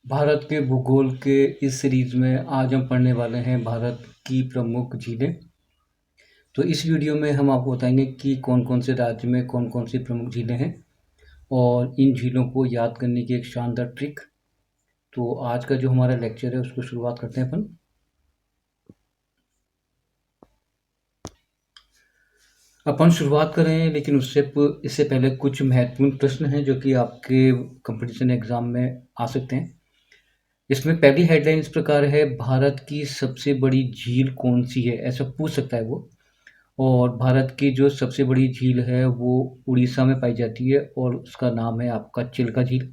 भारत के भूगोल के इस सीरीज़ में आज हम पढ़ने वाले हैं भारत की प्रमुख झीलें। तो इस वीडियो में हम आपको बताएंगे कि कौन-कौन से राज्य में कौन-कौन सी प्रमुख झीलें हैं और इन झीलों को याद करने की एक शानदार ट्रिक। तो आज का जो हमारा लेक्चर है उसको शुरुआत करते हैं अपन। अपन शुरुआत करें लेकिन इससे पहले कुछ महत्वपूर्ण प्रश्न हैं जो कि आपके कंपटीशन एग्ज़ाम में आ सकते हैं। इसमें पहली हेडलाइन इस प्रकार है, भारत की सबसे बड़ी झील कौन-सी है? ऐसा पूछ सकता है वो। और भारत की जो सबसे बड़ी झील है वो उड़ीसा में पाई जाती है और उसका नाम है आपका चिल्का झील।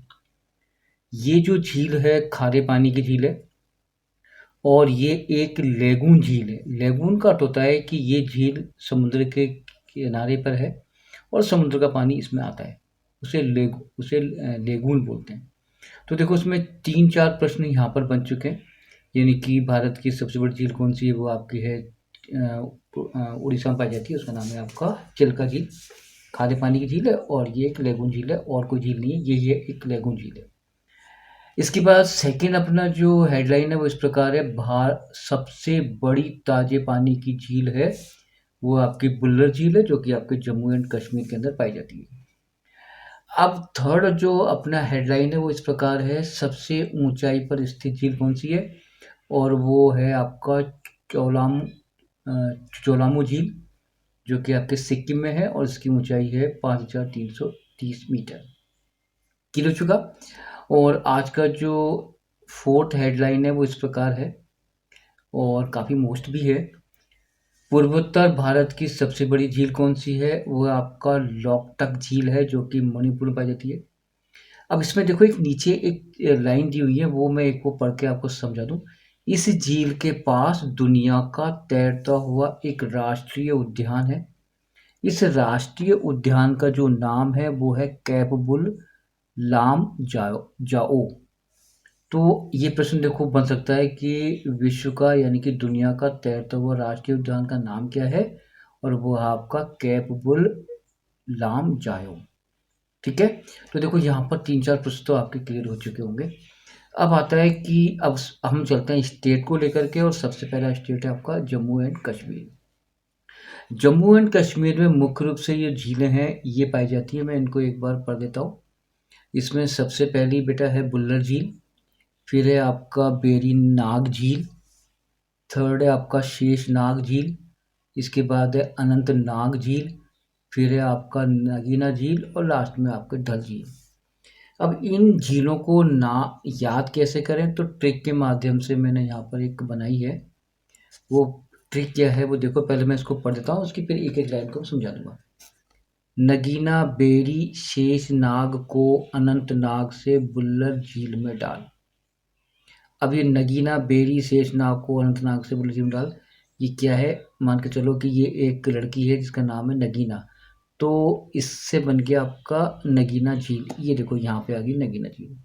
ये जो झील है खारे पानी की झील है और ये एक लेगून झील है। लेगून का अर्थ होता है कि ये झील समुद्र के किनारे पर है और समुद्र का पानी इसमें आता है। उसे लेगून बोलते हैं। तो देखो उसमें 3-4 प्रश्न यहाँ पर बन चुके हैं। यानी कि भारत की सबसे बड़ी झील कौन सी है वो आपकी है उड़ीसा में पाई जाती है, उसका नाम है आपका चिल्का झील। खारे पानी की झील है और ये एक लेगून झील है और कोई झील नहीं है, ये एक लेगून झील है। इसके बाद सेकंड अपना जो हेडलाइन है वो इस प्रकार है, सबसे बड़ी ताजे पानी की झील है वो आपकी बुल्लर झील है जो कि आपके जम्मू एंड कश्मीर के अंदर पाई जाती है। अब थर्ड जो अपना हेडलाइन है वो इस प्रकार है, सबसे ऊंचाई पर स्थित झील कौन सी है और वो है आपका चोलाम चोलामू झील जो कि आपके सिक्किम में है और इसकी ऊंचाई है 5330 मीटर। क्लियर हो चुका। और आज का जो फोर्थ हेडलाइन है वो इस प्रकार है और काफ़ी मोस्ट भी है, पूर्वोत्तर भारत की सबसे बड़ी झील कौन सी है? वो आपका लोकटक झील है जो कि मणिपुर में पाई जाती है। अब इसमें देखो एक नीचे एक लाइन दी हुई है, वो मैं एक को पढ़ के आपको समझा दूं। इस झील के पास दुनिया का तैरता हुआ एक राष्ट्रीय उद्यान है। इस राष्ट्रीय उद्यान का जो नाम है वो है कैप बुल लाम जाओ। तो ये प्रश्न देखो बन सकता है कि विश्व का यानी कि दुनिया का तैरता हुआ राष्ट्रीय उद्यान का नाम क्या है और वो है आपका कैप बुल लाम जाओ। ठीक है। तो देखो यहाँ पर 3-4 प्रश्न तो आपके क्लियर हो चुके होंगे। अब आता है कि अब हम चलते हैं स्टेट को लेकर के और सबसे पहला स्टेट है आपका जम्मू एंड कश्मीर। जम्मू एंड कश्मीर में मुख्य रूप से ये झीलें हैं ये पाई जाती है। मैं इनको एक बार पढ़ देता हूँ। इसमें सबसे पहली बेटा है बुल्लर झील, फिर है आपका बेरी नाग झील, थर्ड है आपका शेष नाग झील, इसके बाद है अनंतनाग झील, फिर है आपका नगीना झील और लास्ट में आपका डल झील। अब इन झीलों को ना याद कैसे करें तो ट्रिक के माध्यम से मैंने यहाँ पर एक बनाई है। वो ट्रिक क्या है वो देखो, पहले मैं इसको पढ़ देता हूँ, उसकी फिर एक एक लाइन को समझा दूंगा। नगीना बेरी शेष नाग को अनंतनाग से बुल्लर झील में डाल। अब ये नगीना बेरी शेष नाग को अनंतनाग से बुल्लर झील में डाल, ये क्या है? मान के चलो कि ये एक लड़की है जिसका नाम है नगीना, तो इससे बन गया आपका नगीना झील। ये देखो यहाँ पे आ गई नगीना झील।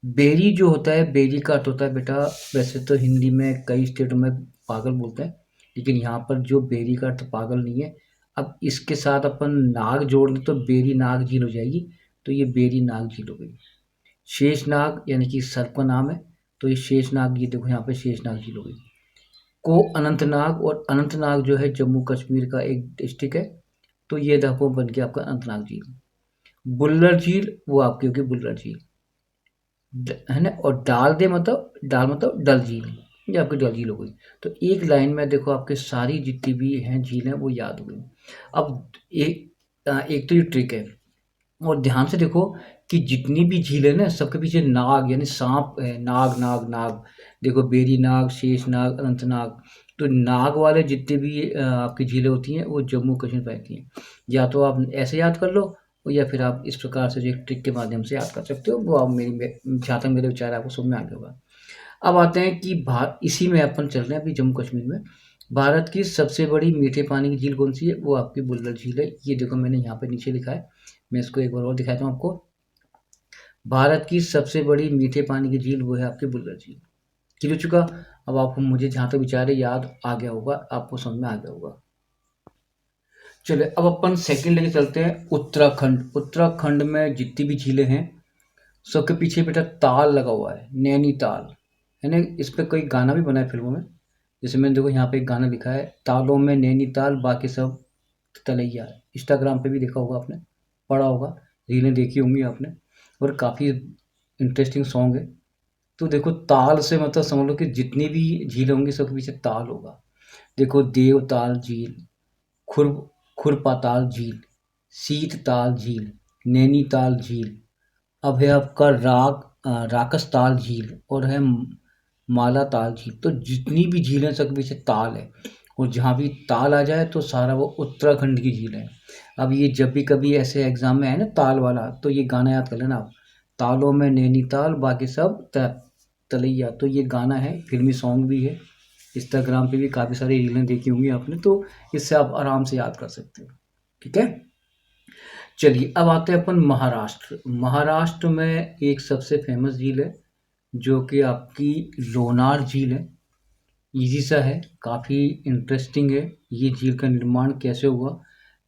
बेरी जो होता है, बेरी का अर्थ होता है बेटा, वैसे तो हिंदी में कई स्टेटों में पागल बोलते हैं, लेकिन यहाँ पर जो बेरी का अर्थ पागल नहीं है। अब इसके साथ अपन नाग जोड़ दें तो बेरी नाग झील हो जाएगी, तो ये बेरी नाग झील हो गई। शेषनाग यानी कि सर्प का नाम है, तो ये शेषनाग, ये देखो यहाँ पे शेषनाग झील हो गई। को अनंतनाग, और अनंतनाग जो है जम्मू कश्मीर का एक डिस्ट्रिक्ट है, तो ये देखो बन गया आपका अनंतनाग झील। बुल्लर झील वो आपकी होगी बुल्लर झील, है ना। और डाल मतलब डल झील, ये आपकी डल झील हो गई। तो एक लाइन में देखो आपके सारी जितनी भी हैं झीलें वो याद हो गई। अब एक तो ये ट्रिक है, और ध्यान से देखो कि जितनी भी झीलें ना सबके पीछे नाग यानी सांप है, नाग नाग नाग। देखो बेरी नाग, शेष नाग, अनंतनाग। तो नाग वाले जितने भी आपकी झीलें होती हैं वो जम्मू कश्मीर में पाई हैं। या तो आप ऐसे याद कर लो या फिर आप इस प्रकार से जो एक ट्रिक के माध्यम से याद कर सकते हो। वो आप जहाँ तक मेरे विचार आपको समझ में आ गया होगा। अब आते हैं कि इसी में अपन चल रहे हैं अभी जम्मू कश्मीर में। भारत की सबसे बड़ी मीठे पानी की झील कौन सी है? वो आपकी बुल्लर झील है। ये देखो मैंने यहाँ पे नीचे लिखा है, मैं इसको एक बार और दिखाता हूँ आपको। भारत की सबसे बड़ी मीठे पानी की झील वो है आपकी बुल्लर झील। क्लियर हो चुका। अब आपको, मुझे जहाँ तक विचार है याद आ गया होगा, आपको समझ में आ गया होगा। चलिए अब अपन सेकंड लेके चलते हैं उत्तराखंड। उत्तराखंड में जितनी भी झीलें हैं सबके पीछे बेटा ताल लगा हुआ है, नैनीताल, है ना? इस पे कोई गाना भी बना है फ़िल्मों में। जैसे मैंने देखो यहाँ पे एक गाना लिखा है, तालों में नैनीताल बाकी सब तलैया। इंस्टाग्राम पे भी देखा होगा आपने, पढ़ा होगा, रीलें देखी होंगी आपने, और काफ़ी इंटरेस्टिंग सॉन्ग है। तो देखो ताल से मतलब समझ लो कि जितनी भी झीलें होंगी सबके पीछे ताल होगा। देखो देवताल झील, खुर खुरपाताल झील, शीतताल झील, नैनीताल झील, अब है आपका राकसताल झील, और है मालाताल झील। तो जितनी भी झीलें हैं सबके पीछे ताल है, और जहाँ भी ताल आ जाए तो सारा वो उत्तराखंड की झील है। अब ये जब भी कभी ऐसे एग्जाम में आए ना ताल वाला, तो ये गाना याद कर लेना आप, तालों में नैनीताल बाकी सब तलैया। तो ये गाना है, फिल्मी सॉन्ग भी है, इंस्टाग्राम पे भी काफ़ी सारी रीलें देखी होंगी आपने, तो इससे आप आराम से याद कर सकते हो। ठीक है, चलिए अब आते हैं अपन महाराष्ट्र। महाराष्ट्र में एक सबसे फेमस झील है जो कि आपकी लोनार झील है। इजी सा है, काफ़ी इंटरेस्टिंग है। ये झील का निर्माण कैसे हुआ?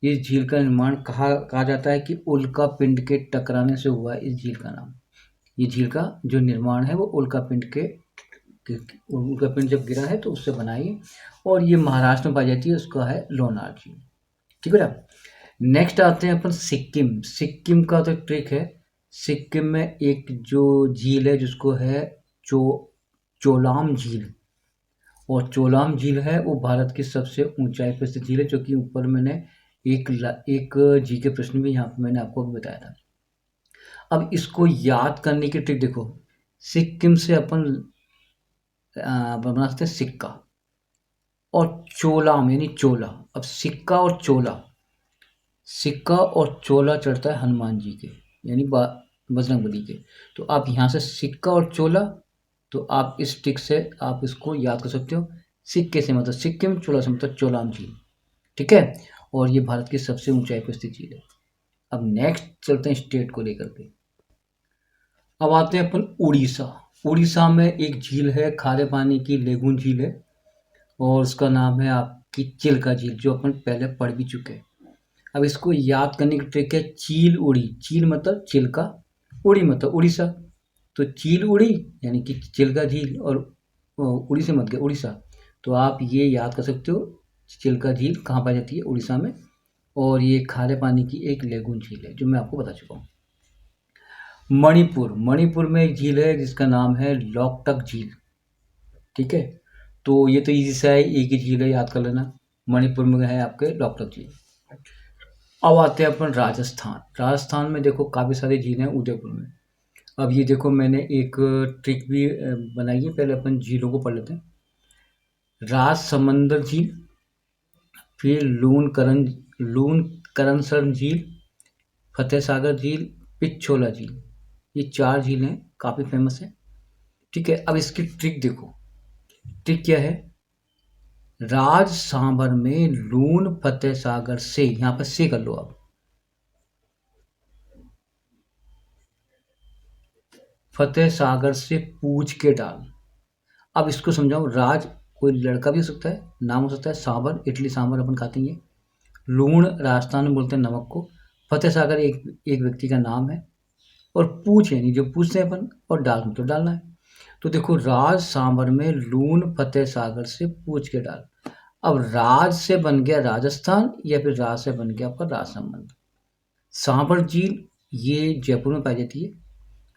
इस झील का निर्माण कहा जाता है कि उल्का पिंड के टकराने से हुआ है इस झील का नाम। ये झील का जो निर्माण है वो उल्का पिंड उल्का पिंड जब गिरा है तो उससे बना है, और ये महाराष्ट्र में पाई जाती है, उसका है लोनार झील। ठीक है बेटा, नेक्स्ट आते हैं अपन सिक्किम। सिक्किम का तो ट्रिक है, सिक्किम में एक जो झील है जिसको है चो चोलाम झील, और चोलाम झील है वो भारत की सबसे ऊंचाई पर स्थित झील है, जो कि ऊपर मैंने एक जी के प्रश्न भी यहाँ पे मैंने आपको भी बताया था। अब इसको याद करने की ट्रिक देखो, सिक्किम से अपन बना सकते हैं सिक्का, और चोलाम यानी चोला। अब सिक्का और चोला, सिक्का और चोला चढ़ता है हनुमान जी के, यानी बजरंगबली के। तो आप यहाँ से सिक्का और चोला, तो आप इस ट्रिक से आप इसको याद कर सकते हो। सिक्के से मतलब सिक्किम, चोला से मतलब चोलाम झील। ठीक है, और ये भारत की सबसे ऊंचाई पर स्थित झील है। अब नेक्स्ट चलते हैं स्टेट को लेकर के। अब आते हैं अपन उड़ीसा। उड़ीसा में एक झील है, खारे पानी की लेगून झील है, और उसका नाम है आपकी चिल्का झील, जो अपन पहले पढ़ भी चुके हैं। अब इसको याद करने की ट्रिक है, चील उड़ी। चील मतलब चिल्का, उड़ी मतलब उड़ीसा। तो चील उड़ी यानी कि चिल्का झील, और उड़ी से मत गए उड़ीसा। तो आप ये याद कर सकते हो, चिल्का झील कहाँ पाई जाती है? उड़ीसा में, और ये खारे पानी की एक लेगून झील है जो मैं आपको बता चुका हूँ। मणिपुर, मणिपुर में एक झील है जिसका नाम है लोकटक झील। ठीक है, तो ये तो इजी सा है, एक ही झील है, याद कर लेना। मणिपुर में है आपके लोकटक झील। अब आते हैं अपन राजस्थान। राजस्थान में देखो काफ़ी सारी झीलें हैं उदयपुर में। अब ये देखो मैंने एक ट्रिक भी बनाई है, पहले अपन झीलों को पढ़ लेते हैं। राजसमंदर झील, फिर लून करनसर झील, फतेह सागर झील, पिछोला झील। ये 4 झीलें काफ़ी फेमस हैं। ठीक है, अब इसकी ट्रिक देखो, ट्रिक क्या है? राज सांबर में लून फतेह सागर से, यहाँ पर से कर लो आप, फतेह सागर से पूछ के डाल। अब इसको समझाओ, राज कोई लड़का भी हो सकता है, नाम हो सकता है, सांबर इडली सांबर अपन खाते हैं, लूण राजस्थान में बोलते हैं नमक को, फतेह सागर एक एक व्यक्ति का नाम है, और पूछ यानी जो पूछते हैं अपन, और डाल मतलब डालना है। तो देखो, राज सांबर में लूण फतेह सागर से पूछ के डाल। अब राज से बन गया राजस्थान, या फिर राज से बन गया आपका राजसमंद। सांबर झील ये जयपुर में पाई जाती है,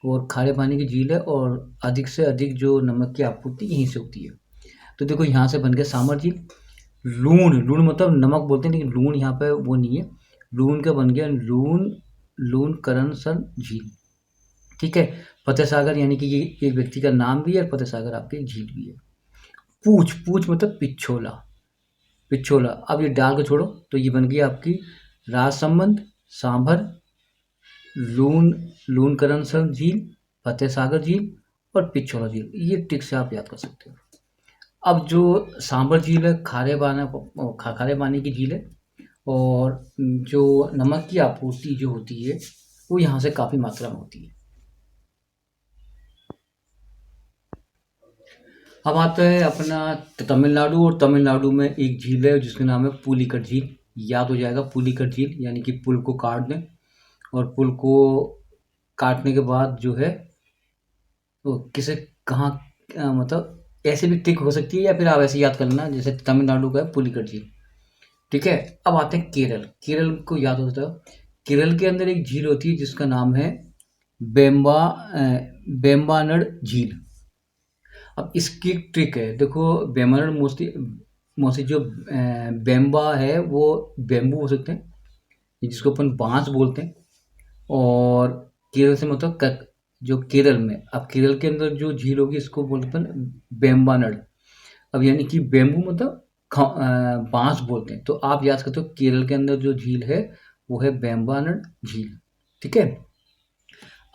और खारे पानी की झील है, और अधिक से अधिक जो नमक की आपूर्ति यहीं से होती है। तो देखो यहाँ से बन गया सांबर झील। लूण, लूण मतलब नमक बोलते हैं, लेकिन लूण यहाँ पे वो नहीं है। लूण का बन गया लूण करनसन झील। ठीक है, फतेह सागर यानी कि ये एक व्यक्ति का नाम भी है, और फतेह सागर आपकी एक झील भी है। पूछ, पूछ मतलब पिछोला, पिछोला। अब ये डाल के छोड़ो, तो ये बन गई आपकी राजसमंद, सांभर, लूण करनसन झील, फतेह सागर झील, और पिछोला झील। ये ट्रिक से आप याद कर सकते हो। अब जो सांभर झील है, खारे पानी की झील है, और जो नमक की आपूर्ति जो होती है वो यहाँ से काफ़ी मात्रा में होती है। अब आता है अपना तमिलनाडु, और तमिलनाडु में एक झील है जिसका नाम है पुलिकट झील। याद हो जाएगा, पुलिकट झील यानी कि पुल को काट दें, और पुल को काटने के बाद जो है वो किसे कहाँ मतलब ऐसे भी ट्रिक हो सकती है या फिर आप ऐसे याद कर लेना जैसे तमिलनाडु का है पुलिकट झील। ठीक है। अब आते हैं केरल। केरल को याद होता है। केरल के अंदर एक झील होती है जिसका नाम है बेम्बानड़ झील। अब इसकी एक ट्रिक है, देखो बेम्बानड़ मोस्टली मोस्टली जो बेम्बा है वो बेम्बू हो सकते हैं जिसको अपन बांस बोलते हैं। और केरल से मतलब जो केरल में, अब केरल के अंदर जो झील होगी इसको बोलते हैं बेम्बानड़। अब यानी कि बेम्बू मतलब बांस बोलते हैं। तो आप याद करते हो केरल के अंदर जो झील है वो है बेम्बानड़ झील। ठीक है।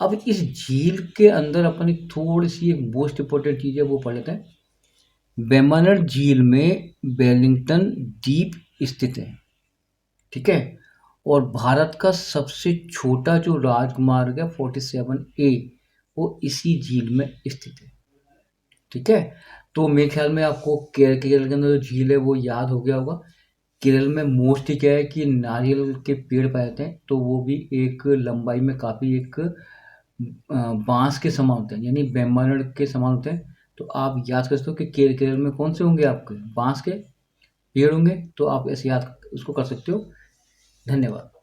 अब इस झील के अंदर अपन एक थोड़ी सी एक मोस्ट इंपॉर्टेंट चीज़ है वो पढ़ लेते हैं। बेम्बानड़ झील में वेलिंगटन द्वीप स्थित है। ठीक है। और भारत का सबसे छोटा जो राजमार्ग है 47A वो इसी झील में स्थित है। ठीक है। तो मेरे ख्याल में आपको केरल के अंदर जो झील है वो याद हो गया होगा। केरल में मोस्टली क्या है कि नारियल के पेड़ पाए जाते हैं, तो वो भी एक लंबाई में काफ़ी एक बांस के समान होते हैं, यानी बेम्बानड़ के समान होते हैं। तो आप याद कर सकते हो कि केरल में कौन से होंगे आपके बांस के पेड़ होंगे, तो आप ऐसे याद उसको कर सकते हो। धन्यवाद।